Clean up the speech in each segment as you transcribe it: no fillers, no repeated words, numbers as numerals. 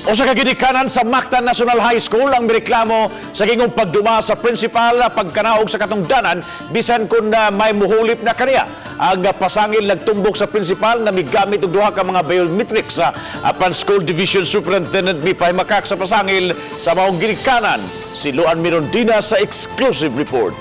O sa kaginikanan sa Mactan National High School ang mireklamo sa gingong pagduma sa principal pagkanaog sa katungdanan bisan kun may muhulip na kaniya. Ang pasangil nagtumbok sa principal na migamit og duha ka mga biometrics sa apan School Division Superintendent mipahimakak sa pasangil sa maong ginikanan. Si Luan Mirondina sa exclusive report.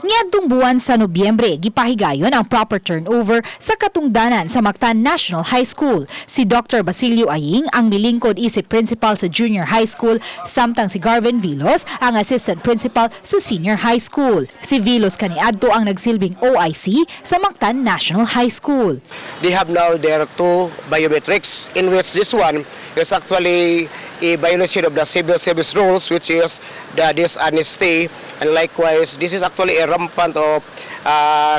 Niadtong buwan sa Nobyembre, gipahigayon ang proper turnover sa katungdanan sa Mactan National High School. Si Dr. Basilio Aying ang milingkod isip principal sa junior high school, samtang si Garvin Vilos ang assistant principal sa senior high school. Si Vilos kaniadto ang nagsilbing OIC sa Mactan National High School. They have now their two biometrics, in which this one is actually a violation of the civil service rules, which is the dishonesty, and likewise this is actually a rampant of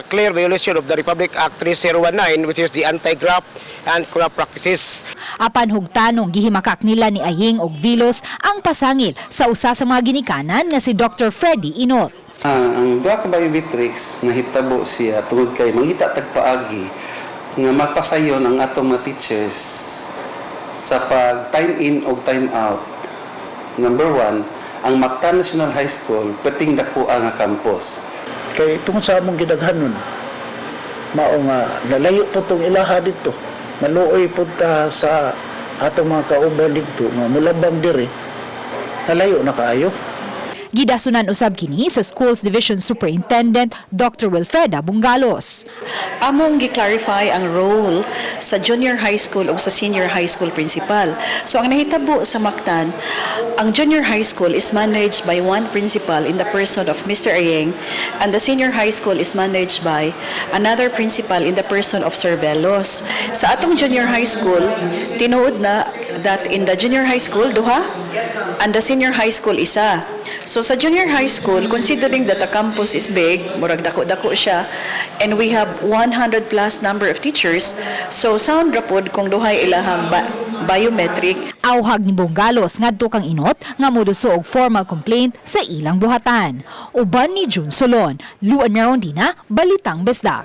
clear violation of the Republic Act 3019, which is the anti-graft and corrupt practices. Apan hugtanong gihimakak nila ni Aying og Vilos ang pasangil sa usa sa mga ginikanan nga si Dr. Freddy Inot. Ang duha ka biometrics nahitabo siya tungod kay mangita tagpaagi nga magpasayon ang atong mga teachers sa pag time in o time out. Number 1, ang Mactan National High School peting dakuha nga campus. Kay tungod sa among gidaghanon, mao nga lalayo po tong ilaha dito. Maluoy po ta sa atong mga kauban dito nga mulabang diri. Nalayo na kaayo. Gidasunan usab kini sa Schools Division Superintendent Dr. Wilfreda Bungalos. Among gi-clarify ang role sa junior high school o sa senior high school principal. So ang nahitabo sa Mactan, ang junior high school is managed by one principal in the person of Mr. Ayeng, and the senior high school is managed by another principal in the person of Sir Velos. Sa atong junior high school, tinuod na that in the junior high school, duha, and the senior high school, isa. So sa junior high school, considering that the campus is big, murag dako-dako siya, and we have 100 plus number of teachers, so sound rapod kung duhay ilahang biometric. Awhag ni Bungalos ngadto kang Inot nga moduso og formal complaint sa ilang buhatan. Uban ni June Solon, Luan Mirondina, Balitang Besdak.